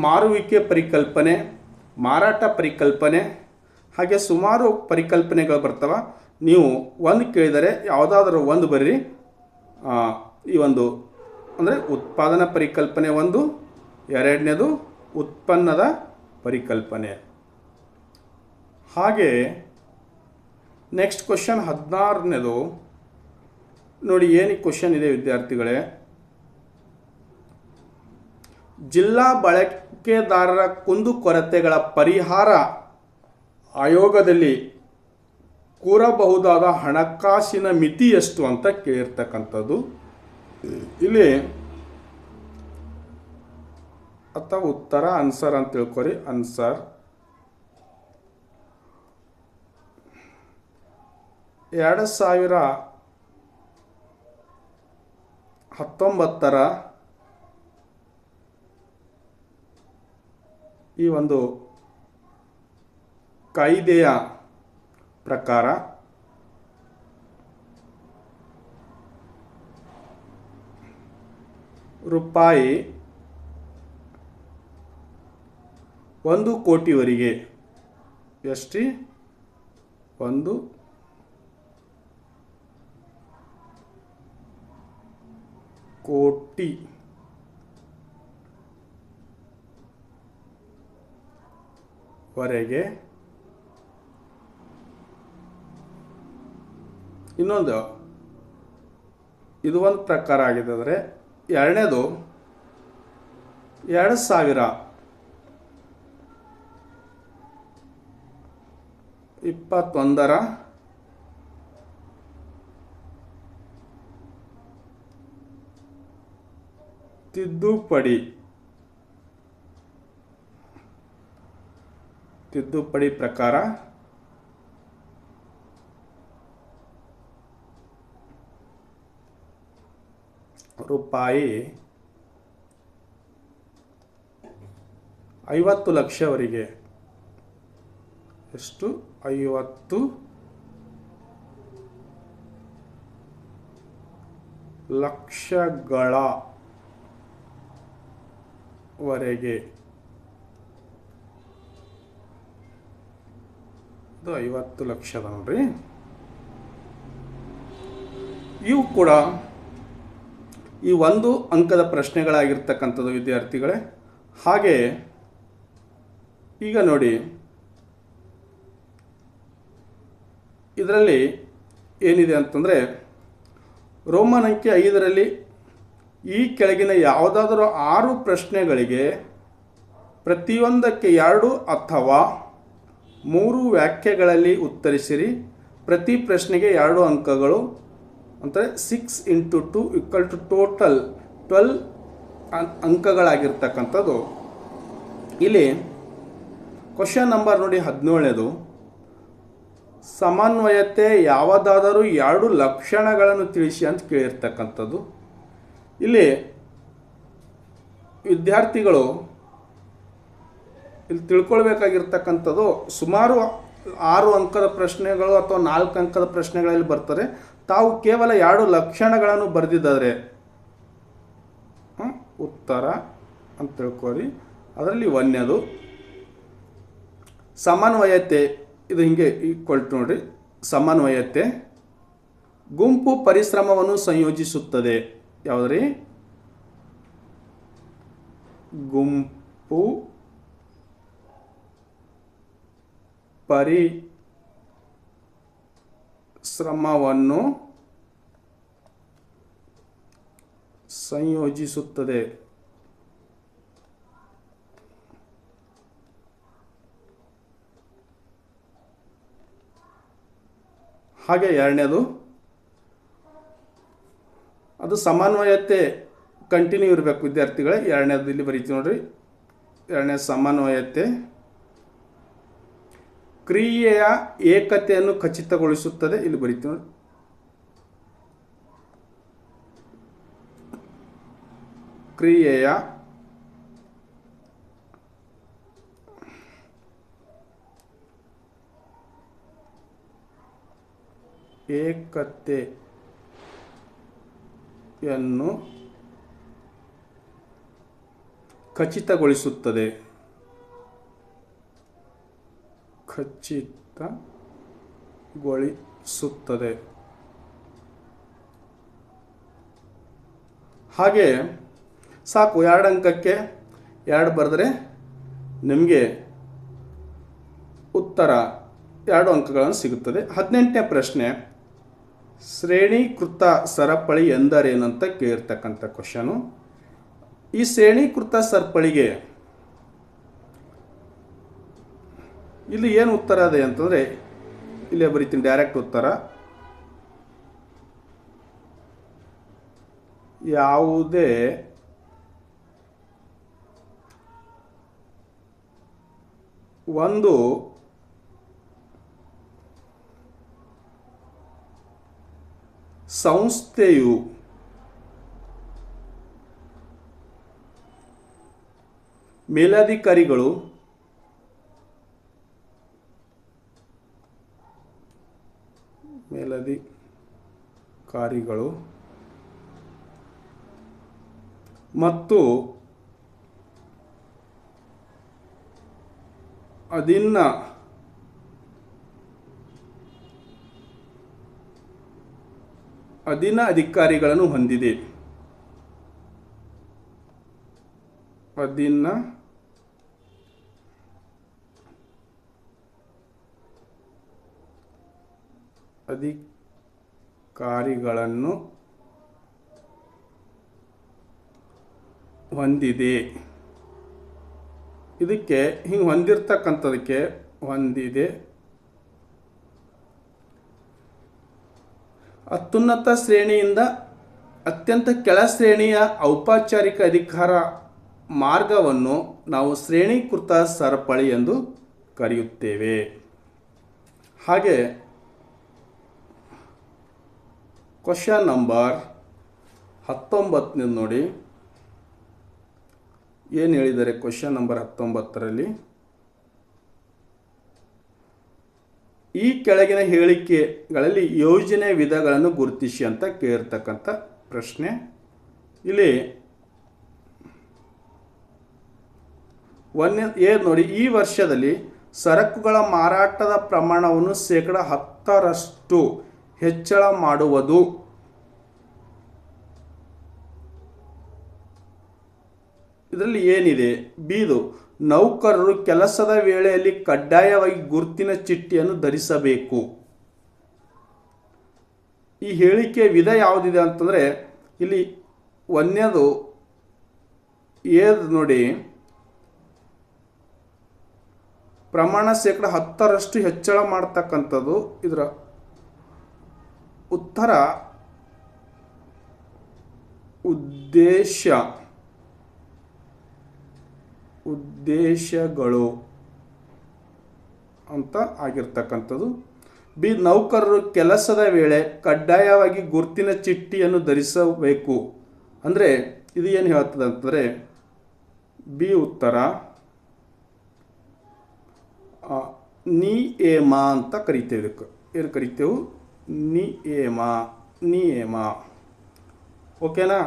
ಮಾರುವಿಕೆ ಪರಿಕಲ್ಪನೆ, ಮಾರಾಟ ಪರಿಕಲ್ಪನೆ, ಹಾಗೆ ಸುಮಾರು ಪರಿಕಲ್ಪನೆಗಳು ಬರ್ತವೆ. ನೀವು ಒಂದು ಕೇಳಿದರೆ ಯಾವುದಾದ್ರೂ ಒಂದು ಬರ್ರಿ. ಈ ಒಂದು ಅಂದರೆ ಉತ್ಪಾದನಾ ಪರಿಕಲ್ಪನೆ ಒಂದು, ಎರಡನೇದು ಉತ್ಪನ್ನದ ಪರಿಕಲ್ಪನೆ. ಹಾಗೆ ನೆಕ್ಸ್ಟ್ ಕ್ವಶನ್ 16ನೇದು ನೋಡಿ. ಏನು ಕ್ವಶನ್ ಇದೆ ವಿದ್ಯಾರ್ಥಿಗಳೇ, ಜಿಲ್ಲಾ ಬಳಕೆದಾರರ ಕುಂದುಕೊರತೆಗಳ ಪರಿಹಾರ ಆಯೋಗದಲ್ಲಿ ಕೂರಬಹುದಾದ ಹಣಕಾಸಿನ ಮಿತಿ ಎಷ್ಟು ಅಂತ ಕೇಳಿರ್ತಕ್ಕಂಥದ್ದು. ಇಲ್ಲಿ ಅಥವಾ ಉತ್ತರ ಆನ್ಸರ್ ಅಂತ ತಿಳ್ಕೊರಿ. ಆನ್ಸರ್ 2019ರ ಈ ಒಂದು ಕಾಯ್ದೆಯ ಪ್ರಕಾರ ರೂಪಾಯಿ 1 ಕೋಟಿವರೆಗೆ ಎಷ್ಟು? 1 ಕೋಟಿ ವರೆಗೆ. ಇನ್ನೊಂದು ಇದು ಒಂದು ಪ್ರಕಾರ ಆಗಿದೆ. ಅಂದರೆ ಎರಡನೇದು 2021 ತಿದ್ದುಪಡಿ ಪ್ರಕಾರ ರೂಪಾಯಿ 50 ಲಕ್ಷವರೆಗೆ. ಎಷ್ಟು? 50 ಲಕ್ಷಗಳವರೆಗೆ. ಇದು 50 ಲಕ್ಷದ ನೋಡ್ರಿ. ಇವು ಕೂಡ ಈ ಒಂದು ಅಂಕದ ಪ್ರಶ್ನೆಗಳಾಗಿರ್ತಕ್ಕಂಥದ್ದು ವಿದ್ಯಾರ್ಥಿಗಳೇ. ಹಾಗೆ ಈಗ ನೋಡಿ, ಇದರಲ್ಲಿ ಏನಿದೆ ಅಂತಂದರೆ ರೋಮನ್ ಅಂಕೆ 5ರಲ್ಲಿ ಈ ಕೆಳಗಿನ ಯಾವುದಾದರೂ 6 ಪ್ರಶ್ನೆಗಳಿಗೆ ಪ್ರತಿಯೊಂದಕ್ಕೆ 2 ಅಥವಾ 3 ವಾಕ್ಯಗಳಲ್ಲಿ ಉತ್ತರಿಸಿರಿ. ಪ್ರತಿ ಪ್ರಶ್ನೆಗೆ 2 ಅಂಕಗಳು ಅಂದರೆ 6 × 2 = ಟೋಟಲ್ 12 ಅಂಕಗಳಾಗಿರ್ತಕ್ಕಂಥದ್ದು. ಇಲ್ಲಿ ಕ್ವಶನ್ ನಂಬರ್ ನೋಡಿ 17ನೇದು, ಸಮನ್ವಯತೆ ಯಾವುದಾದರೂ 2 ಲಕ್ಷಣಗಳನ್ನು ತಿಳಿಸಿ ಅಂತ ಕೇಳಿರ್ತಕ್ಕಂಥದ್ದು. ಇಲ್ಲಿ ವಿದ್ಯಾರ್ಥಿಗಳು ಇಲ್ಲಿ ತಿಳ್ಕೊಳ್ಬೇಕಾಗಿರ್ತಕ್ಕಂಥದ್ದು ಸುಮಾರು 6 ಅಂಕದ ಪ್ರಶ್ನೆಗಳು ಅಥವಾ 4 ಅಂಕದ ಪ್ರಶ್ನೆಗಳಲ್ಲಿ ಬರ್ತಾರೆ. ತಾವು ಕೇವಲ 2 ಲಕ್ಷಣಗಳನ್ನು ಬರೆದಿದ್ದಾರೆ ಉತ್ತರ ಅಂತ ತಿಳ್ಕೊಳ್ಳಿ. ಅದರಲ್ಲಿ ಒಂದನೇದು ಸಮನ್ವಯತೆ. ಇದು ಹಿಂಗೆ ಈಕ್ವಲ್ ಟು ನೋಡ್ರಿ, ಸಮನ್ವಯತೆ ಗುಂಪು ಪರಿಶ್ರಮವನ್ನು ಸಂಯೋಜಿಸುತ್ತದೆ. ಯಾವುದ್ರಿ? ಗುಂಪು ಪರಿಶ್ರಮವನ್ನು ಸಂಯೋಜಿಸುತ್ತದೆ. ಹಾಗೆ ಎರಡನೇದು ಅದು ಸಮನ್ವಯತೆ ಕಂಟಿನ್ಯೂ ಇರಬೇಕು ವಿದ್ಯಾರ್ಥಿಗಳೇ. ಎರಡನೇದು ಇಲ್ಲಿ ಬರೀತೀವಿ ನೋಡ್ರಿ. ಎರಡನೇ ಸಮನ್ವಯತೆ ಕ್ರಿಯೆಯ ಏಕತೆಯನ್ನು ಖಚಿತಗೊಳಿಸುತ್ತದೆ. ಇಲ್ಲಿ ಬರೀತೀವಿ ನೋಡಿ. ಕ್ರಿಯೆಯ ಏಕತೆಯನ್ನು ಖಚಿತಗೊಳಿಸುತ್ತದೆ. ಹಾಗೆ ಸಾಕು. 2 ಅಂಕಕ್ಕೆ 2 ಬರೆದರೆ ನಿಮಗೆ ಉತ್ತರ 2 ಅಂಕಗಳನ್ನು ಸಿಗುತ್ತದೆ. 18ನೇ ಪ್ರಶ್ನೆ, ಶ್ರೇಣೀಕೃತ ಸರಪಳಿ ಎಂದರೇನಂತ ಕೇಳಿರ್ತಕ್ಕಂಥ ಕ್ವಶನು. ಈ ಶ್ರೇಣೀಕೃತ ಸರಪಳಿಗೆ ಇಲ್ಲಿ ಏನು ಉತ್ತರ ಇದೆ ಅಂತಂದರೆ ಇಲ್ಲೇ ಬರೀತೀನಿ ಡೈರೆಕ್ಟ್ ಉತ್ತರ. ಯಾವುದೇ ಒಂದು ಸಂಸ್ಥೆಯು ಮೇಲಧಿಕಾರಿಗಳು ಮತ್ತು ಅಧೀನ ಅಧಿಕಾರಿಗಳನ್ನು ಹೊಂದಿದೆ. ಅಧೀನ ಅಧಿಕಾರಿಗಳನ್ನು ಹೊಂದಿದೆ. ಇದಕ್ಕೆ ಹಿಂಗೆ ಹೊಂದಿರತಕ್ಕಂಥದಕ್ಕೆ ಹೊಂದಿದೆ. ಅತ್ಯುನ್ನತ ಶ್ರೇಣಿಯಿಂದ ಅತ್ಯಂತ ಕೆಳ ಶ್ರೇಣಿಯ ಔಪಚಾರಿಕ ಅಧಿಕಾರ ಮಾರ್ಗವನ್ನು ನಾವು ಶ್ರೇಣೀಕೃತ ಸರಪಳಿ ಎಂದು ಕರೆಯುತ್ತೇವೆ. ಹಾಗೆ ಕ್ವಶನ್ ನಂಬರ್ 19 ನೋಡಿ ಏನು ಹೇಳಿದ್ದಾರೆ. ಕ್ವಶನ್ ನಂಬರ್ 19ರಲ್ಲಿ ಈ ಕೆಳಗಿನ ಹೇಳಿಕೆಗಳಲ್ಲಿ ಯೋಜನೆ ವಿಧಗಳನ್ನು ಗುರುತಿಸಿ ಅಂತ ಕೇಳಿರ್ತಕ್ಕಂಥ ಪ್ರಶ್ನೆ. ಇಲ್ಲಿ ನೋಡಿ, ಈ ವರ್ಷದಲ್ಲಿ ಸರಕುಗಳ ಮಾರಾಟದ ಪ್ರಮಾಣವನ್ನು ಶೇಕಡ 10% ಹೆಚ್ಚಳ ಮಾಡುವುದು. ಇದರಲ್ಲಿ ಏನಿದೆ? ಬಿದು ನೌಕರರು ಕೆಲಸದ ವೇಳೆಯಲ್ಲಿ ಕಡ್ಡಾಯವಾಗಿ ಗುರುತಿನ ಚೀಟಿಯನ್ನು ಧರಿಸಬೇಕು. ಈ ಹೇಳಿಕೆ ವಿಧ ಯಾವುದಿದೆ ಅಂತಂದರೆ ಇಲ್ಲಿ ಒಂದನೇದು ನೋಡಿ, ಪ್ರಮಾಣ ಶೇಕಡ 10% ಹೆಚ್ಚಳ ಮಾಡ್ತಕ್ಕಂಥದ್ದು. ಇದರ ಉತ್ತರ ಉದ್ದೇಶಗಳು ಅಂತ ಆಗಿರ್ತಕ್ಕಂಥದ್ದು. ಬಿ ನೌಕರರು ಕೆಲಸದ ವೇಳೆ ಕಡ್ಡಾಯವಾಗಿ ಗುರುತಿನ ಚೀಟಿಯನ್ನು ಧರಿಸಬೇಕು. ಅಂದರೆ ಇದು ಏನು ಹೇಳ್ತದೆ ಅಂತಂದರೆ ಬಿ ಉತ್ತರ ನಿಯಮ ಅಂತ ಕರಿತೇವೆ. ಇದಕ್ಕೆ ಏನು ಕರಿತೇವೆ? ನಿಯಮ. ಓಕೆನಾ?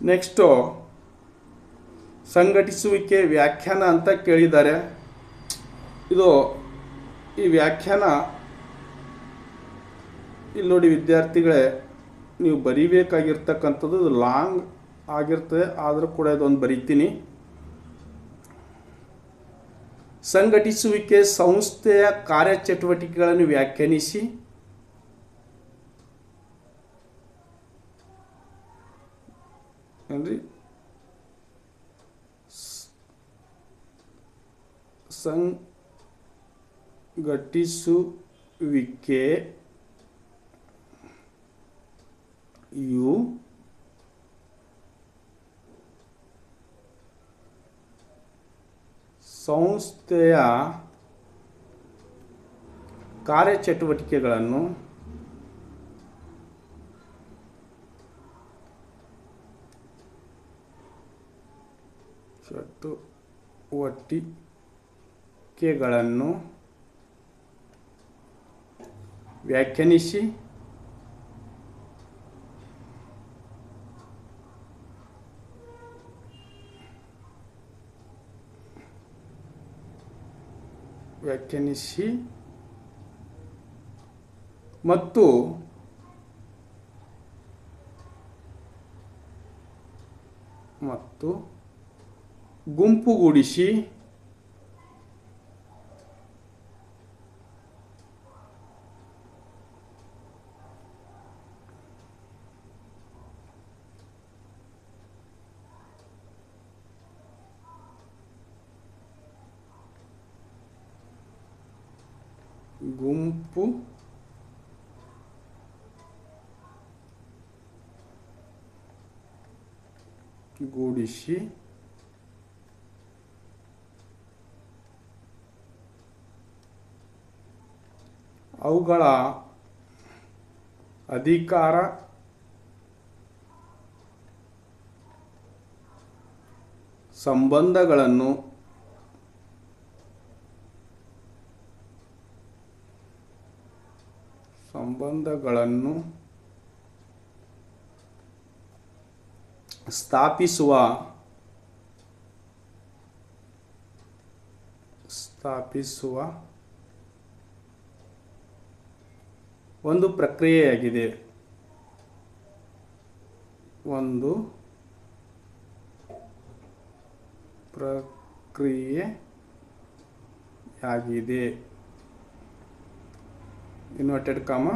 ನೆಕ್ಸ್ಟು ಸಂಘಟಿಸುವಿಕೆ ವ್ಯಾಖ್ಯಾನ ಅಂತ ಕೇಳಿದ್ದಾರೆ. ಈ ವ್ಯಾಖ್ಯಾನ ಇಲ್ಲಿ ನೋಡಿ ವಿದ್ಯಾರ್ಥಿಗಳೇ, ನೀವು ಬರೀಬೇಕಾಗಿರ್ತಕ್ಕಂಥದ್ದು ಇದು ಲಾಂಗ್ ಆಗಿರ್ತದೆ, ಆದರೂ ಕೂಡ ಇದೊಂದು ಬರೀತೀನಿ. ಸಂಘಟಿಸುವಿಕೆ ಸಂಸ್ಥೆಯ ಕಾರ್ಯಚಟುವಟಿಕೆಗಳನ್ನು ವ್ಯಾಖ್ಯಾನಿಸಿ. ಏನ್ರಿ? ಸಂಘಟಿಸುವಿಕೆಯು ಸಂಸ್ಥೆಯ ಕಾರ್ಯಚಟುವಟಿಕೆಗಳನ್ನು ವ್ಯಾಖ್ಯಾನಿಸಿ ಮತ್ತು ಗುಂಪುಗೂಡಿಸಿ ಅವುಗಳ ಅಧಿಕಾರ ಸಂಬಂಧಗಳನ್ನು ಸ್ಥಾಪಿಸುವ ಒಂದು ಪ್ರಕ್ರಿಯೆಯಾಗಿದೆ. Inverted comma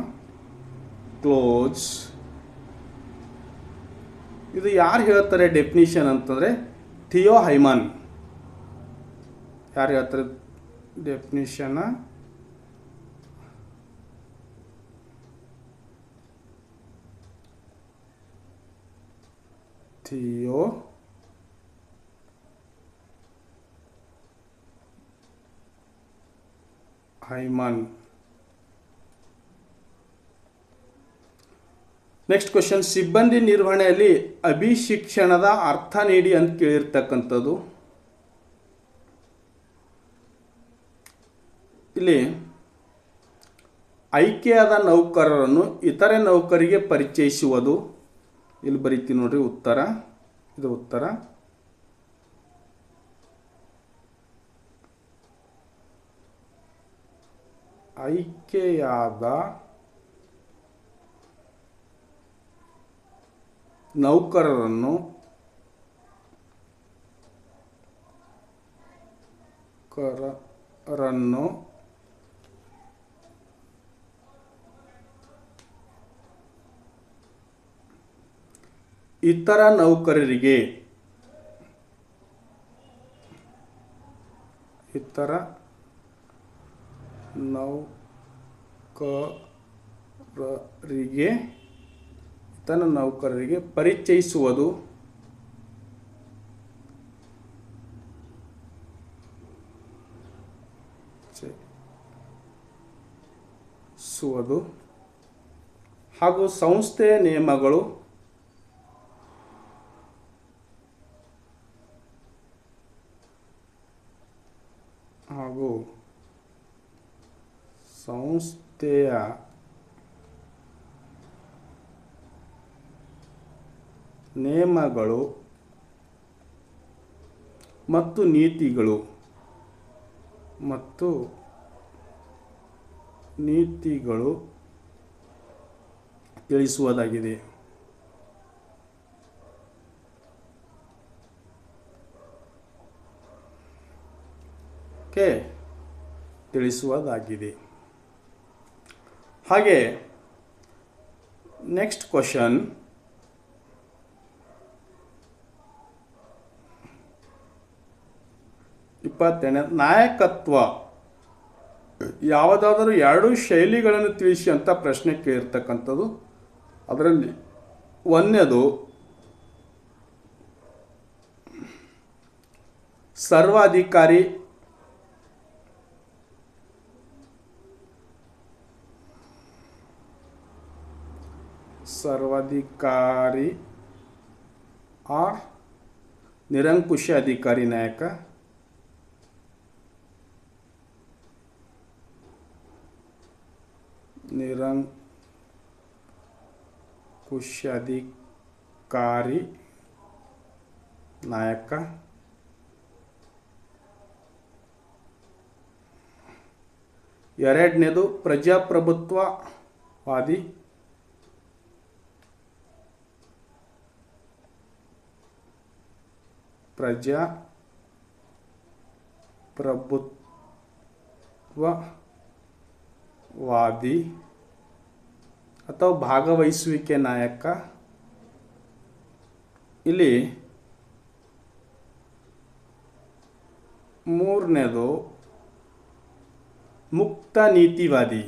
close. ಇದು ಯಾರು ಹೇಳ್ತಾರೆ ಡೆಫಿನಿಷನ್ ಅಂತಂದರೆ ಥಿಯೋ ಹೈಮನ್. ಯಾರು ಹೇಳ್ತಾರೆ definition? Theo hymen. Next question, ಸಿಬ್ಬಂದಿ ನಿರ್ವಹಣೆಯಲ್ಲಿ ಅಭಿಶಿಕ್ಷಣದ ಅರ್ಥ ನೀಡಿ ಅಂತ ಕೇಳಿರ್ತಕ್ಕಂಥದ್ದು. ಇಲ್ಲಿ ಆಯ್ಕೆಯಾದ ನೌಕರರನ್ನು ಇತರೆ ನೌಕರಿಗೆ ಪರಿಚಯಿಸುವುದು. ಇಲ್ಲಿ ಬರೀತೀನಿ ನೋಡ್ರಿ ಉತ್ತರ, ಇದು ಉತ್ತರ. ಆಯ್ಕೆಯಾದ ನೌಕರರನ್ನು ಇತರ ನೌಕರರಿಗೆ ಪರಿಚಯಿಸುವುದು. ಹಾಗೂ ಸಂಸ್ಥೆಯ ನಿಯಮಗಳು ಮತ್ತು ನೀತಿಗಳು ತಿಳಿಸುವುದಾಗಿದೆ. ತಿಳಿಸುವುದಾಗಿದೆ. ಹಾಗೆ ನೆಕ್ಸ್ಟ್ ಕ್ವಶನ್, ನಾಯಕತ್ವ ಯಾವುದಾದರೂ ಎರಡು ಶೈಲಿಗಳನ್ನು ತಿಳಿಸಿ ಅಂತ ಪ್ರಶ್ನೆ ಕೇಳಿರ್ತಕ್ಕಂಥದ್ದು. ಅದರಲ್ಲಿ ಒಂದನೇದು ಸರ್ವಾಧಿಕಾರಿ ಆರ್ ನಿರಂಕುಶ ಅಧಿಕಾರಿ ನಾಯಕ. ನಿರಂಕುಶಾಧಿಕಾರಿ ನಾಯಕ. ಎರಡನೇದು ಪ್ರಜಾಪ್ರಭುತ್ವವಾದಿ. ಅಥವಾ ಭಾಗವಹಿಸುವಿಕೆ ನಾಯಕ. ಇಲ್ಲಿ ಮೂರನೇದು ಮುಕ್ತ ನೀತಿವಾದಿ.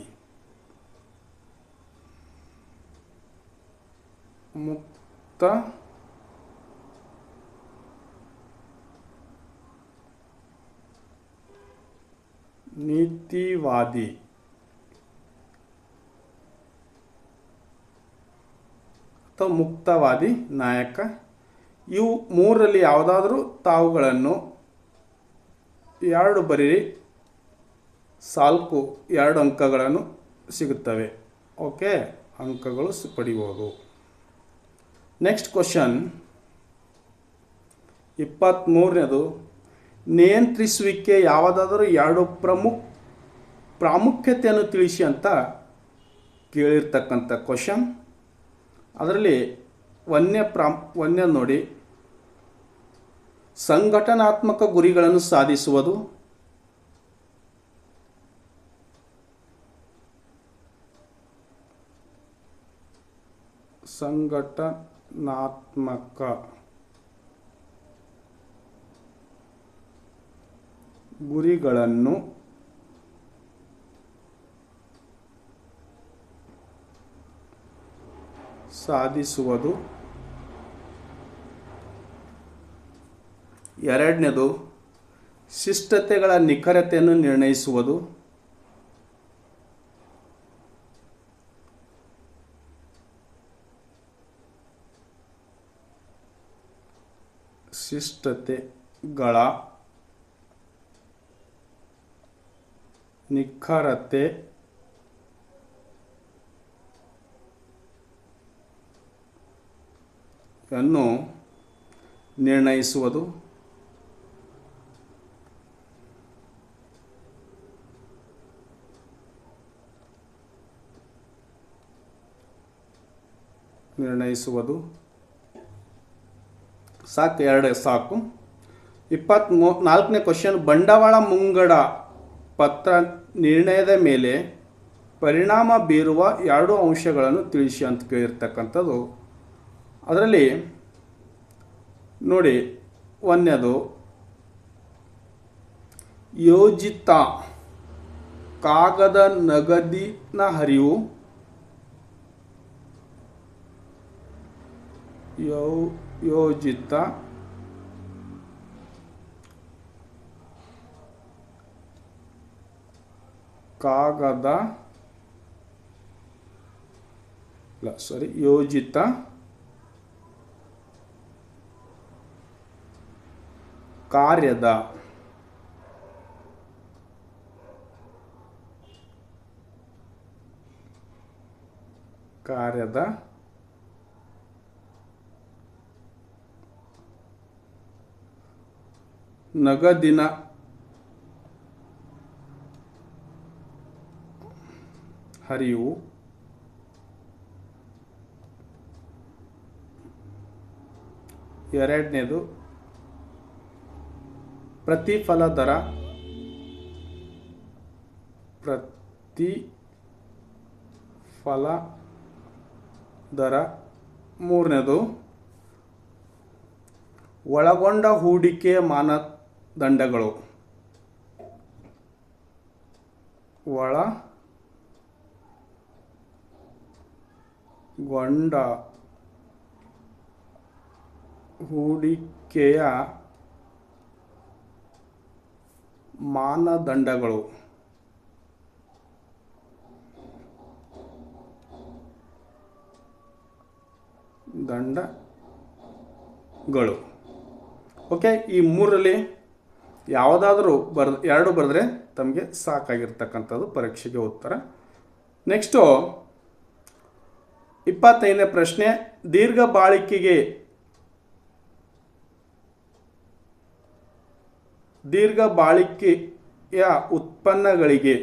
ಅಥವಾ ಮುಕ್ತವಾದಿ ನಾಯಕ. ಇವು ಮೂರರಲ್ಲಿ ಯಾವುದಾದ್ರೂ ತಾವುಗಳನ್ನು ಎರಡು ಬರೀರಿ, ಸಾಲ್ಕು 2 ಅಂಕಗಳನ್ನು ಸಿಗುತ್ತವೆ. ಓಕೆ, ಅಂಕಗಳು ಪಡಿಬೋದು. ನೆಕ್ಸ್ಟ್ ಕ್ವಶನ್ 23ನೇದು, ನಿಯಂತ್ರಿಸುವಿಕೆ ಯಾವುದಾದರೂ ಎರಡು ಪ್ರಾಮುಖ್ಯತೆಯನ್ನು ತಿಳಿಸಿ ಅಂತ ಕೇಳಿರ್ತಕ್ಕಂಥ ಕ್ವಶನ್. ಅದರಲ್ಲಿ ಒಂದನೇ ನೋಡಿ, ಸಂಘಟನಾತ್ಮಕ ಗುರಿಗಳನ್ನು ಸಾಧಿಸುವುದು. ಸಂಘಟನಾತ್ಮಕ ಗುರಿಗಳನ್ನು ಸಾಧಿಸುವುದು. ಎರಡನೇದು ಶಿಷ್ಟತೆಗಳ ನಿಖರತೆಯನ್ನು ನಿರ್ಣಯಿಸುವುದು. ಶಿಷ್ಟತೆಗಳ ನಿಖರತೆಯನ್ನು ನಿರ್ಣಯಿಸುವುದು. ಸಾಕು, ಎರಡು ಸಾಕು. 24ನೇ ಕ್ವಶನ್, ಬಂಡವಾಳ ಮುಂಗಡ ಪತ್ರ ನಿರ್ಣಯದ ಮೇಲೆ ಪರಿಣಾಮ ಬೀರುವ ಎರಡು ಅಂಶಗಳನ್ನು ತಿಳಿಸಿ ಅಂತ ಕೇಳಿರ್ತಕ್ಕಂಥದ್ದು. ಅದರಲ್ಲಿ ನೋಡಿ, ಒಂದನೇದು ಯೋಜಿತ ಕಾಗದ ನಗದಿನ ಹರಿವು. ಯೋಜಿತ ಕಾಗದ ಯೋಜಿತ ಕಾರ್ಯದ ನಗದಿನ ಹರಿವು. ಎರಡನೇದು ಪ್ರತಿಫಲ ದರ. ಮೂರನೇದು ಒಳಗೊಂಡ ಹೂಡಿಕೆ ಮಾನದಂಡಗಳು. ಒಳಗೊಂಡ ಹೂಡಿಕೆಯ ಮಾನದಂಡಗಳು. ಓಕೆ, ಈ ಮೂರರಲ್ಲಿ ಯಾವುದಾದ್ರೂ ಎರಡು ಬರೆದ್ರೆ ತಮಗೆ ಸಾಕಾಗಿರ್ತಕ್ಕಂಥದ್ದು ಪರೀಕ್ಷೆಗೆ ಉತ್ತರ. ನೆಕ್ಸ್ಟು 25ನೇ ಪ್ರಶ್ನೆ, ದೀರ್ಘ ಬಾಳಿಕೆಯ ಉತ್ಪನ್ನಗಳಿಗೆ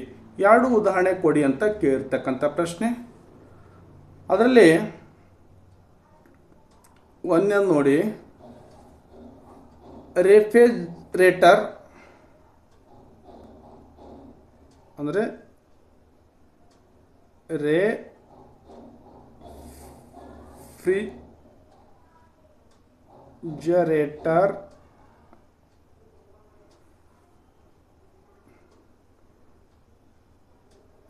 ಎರಡು ಉದಾಹರಣೆ ಕೊಡಿ ಅಂತ ಕೇಳಿರ್ತಕ್ಕಂಥ ಪ್ರಶ್ನೆ. ಅದರಲ್ಲಿ ಒಂದನೇದು ನೋಡಿ, ರೆಫ್ರಿಜರೇಟರ್ ಅಂದರೆ ರೆಫ್ರಿಜರೇಟರ್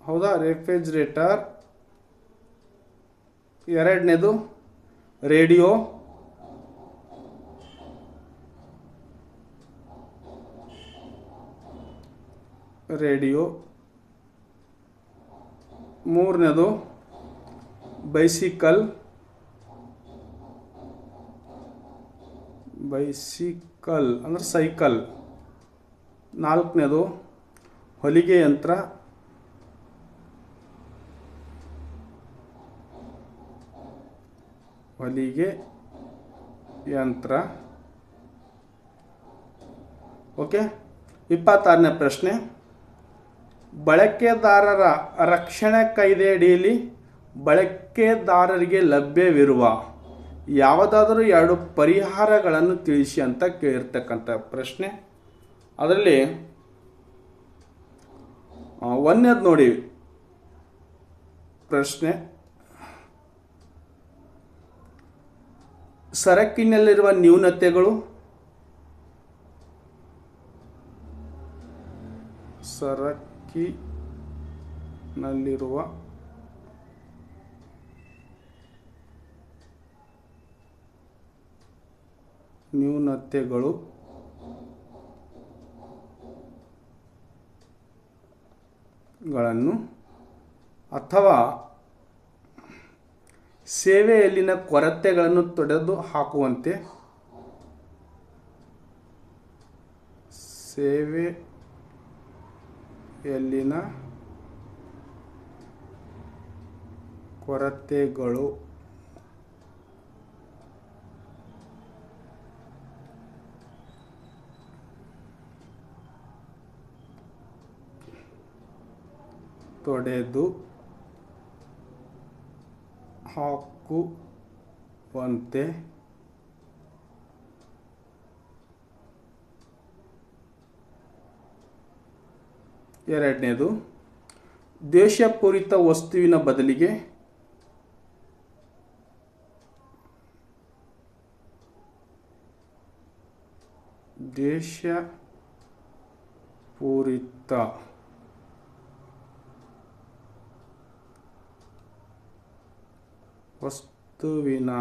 ಹೌದಾ, ರೆಫ್ರಿಜರೇಟರ್. ಎರಡನೇದು ರೇಡಿಯೋ. ಮೂರನೇದು ಬೈಸಿಕಲ್ ಅಂದರೆ ಸೈಕಲ್. ನಾಲ್ಕನೇದು ಹೊಲಿಗೆ ಯಂತ್ರ. ಓಕೆ. 26ನೇ ಪ್ರಶ್ನೆ, ಬಳಕೆದಾರರ ರಕ್ಷಣೆ ಕಾಯ್ದೆಯಡಿಯಲ್ಲಿ ಬಳಕೆದಾರರಿಗೆ ಲಭ್ಯವಿರುವ ಯಾವುದಾದರೂ ಎರಡು ಪರಿಹಾರಗಳನ್ನು ತಿಳಿಸಿ ಅಂತ ಕೇಳಿರ್ತಕ್ಕಂಥ ಪ್ರಶ್ನೆ. ಅದರಲ್ಲಿ ಒಂದನೇದು ನೋಡಿ ಪ್ರಶ್ನೆ, ಸರಕಿನಲ್ಲಿರುವ ನ್ಯೂನತೆಗಳು, ಸರಕಿನಲ್ಲಿರುವ ನ್ಯೂನತೆಗಳು ಗಳನ್ನು ಅಥವಾ ಸೇವೆಯಲ್ಲಿನ ಕೊರತೆಗಳನ್ನು ತೊಡೆದು ಹಾಕುವಂತೆ ಸೇವೆಯಲ್ಲಿನ ಕೊರತೆಗಳು ತೊಡೆದು ಹಾಕುವಂತೆ ಎರಡನೇದು, ದ್ವೇಷಪೂರಿತ ವಸ್ತುವಿನ ಬದಲಿಗೆ ದ್ವೇಷಪೂರಿತ ವಸ್ತುವಿನ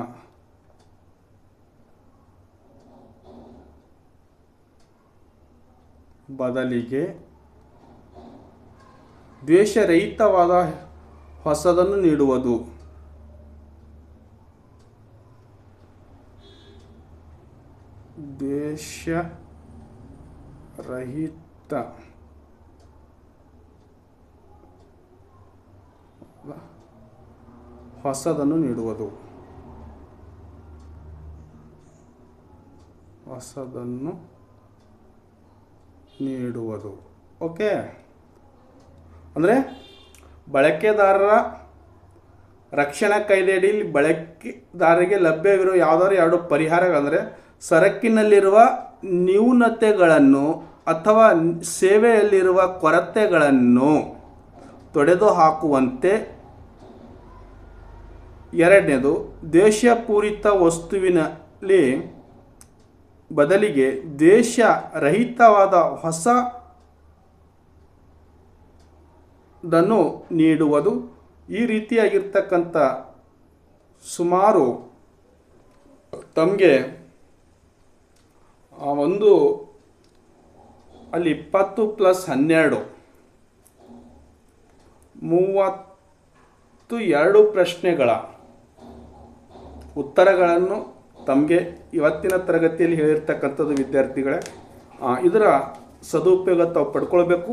ಬದಲಿಗೆ ದ್ವೇಷರಹಿತವಾದ ಹೊಸದನ್ನು ನೀಡುವುದು. ದ್ವೇಷರಹಿತ ಹೊಸದನ್ನು ನೀಡುವುದು. ಓಕೆ, ಅಂದರೆ ಬಳಕೆದಾರರ ರಕ್ಷಣಾ ಕಾಯ್ದೆಯಡಿಯಲ್ಲಿ ಬಳಕೆದಾರರಿಗೆ ಲಭ್ಯವಿರುವ ಯಾವುದಾದ್ರು ಎರಡು ಪರಿಹಾರಗಳಂದರೆ ಸರಕಿನಲ್ಲಿರುವ ನ್ಯೂನತೆಗಳನ್ನು ಅಥವಾ ಸೇವೆಯಲ್ಲಿರುವ ಕೊರತೆಗಳನ್ನು ತೊಡೆದುಹಾಕುವಂತೆ. ಎರಡನೇದು, ದ್ವೇಷಪೂರಿತ ವಸ್ತುವಿನಲ್ಲಿ ಬದಲಿಗೆ ದ್ವೇಷರಹಿತವಾದ ಹೊಸದನ್ನು ನೀಡುವುದು. ಈ ರೀತಿಯಾಗಿರ್ತಕ್ಕಂಥ ಸುಮಾರು ತಮಗೆ ಒಂದು ಅಲ್ಲಿ 20 + 12 32 ಪ್ರಶ್ನೆಗಳ ಉತ್ತರಗಳನ್ನು ತಮಗೆ ಇವತ್ತಿನ ತರಗತಿಯಲ್ಲಿ ಹೇಳಿರ್ತಕ್ಕಂಥದ್ದು ವಿದ್ಯಾರ್ಥಿಗಳೇ. ಇದರ ಸದುಪಯೋಗ ತಾವು ಪಡ್ಕೊಳ್ಬೇಕು.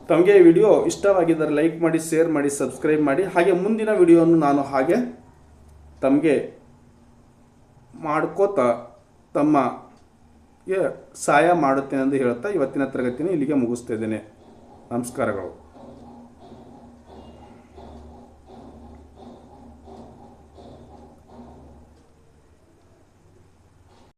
ತಮಗೆ ವಿಡಿಯೋ ಇಷ್ಟವಾಗಿದ್ದರೆ ಲೈಕ್ ಮಾಡಿ, ಶೇರ್ ಮಾಡಿ, ಸಬ್ಸ್ಕ್ರೈಬ್ ಮಾಡಿ. ಹಾಗೆ ಮುಂದಿನ ವಿಡಿಯೋವನ್ನು ನಾನು ಹಾಗೆ ತಮಗೆ ಮಾಡ್ಕೋತಾ ತಮಗೆ ಸಹಾಯ ಮಾಡುತ್ತೇನೆ ಎಂದು ಹೇಳ್ತಾ ಇವತ್ತಿನ ತರಗತಿಯನ್ನು ಇಲ್ಲಿಗೆ ಮುಗಿಸ್ತಾ ಇದ್ದೇನೆ. ನಮಸ್ಕಾರಗಳು.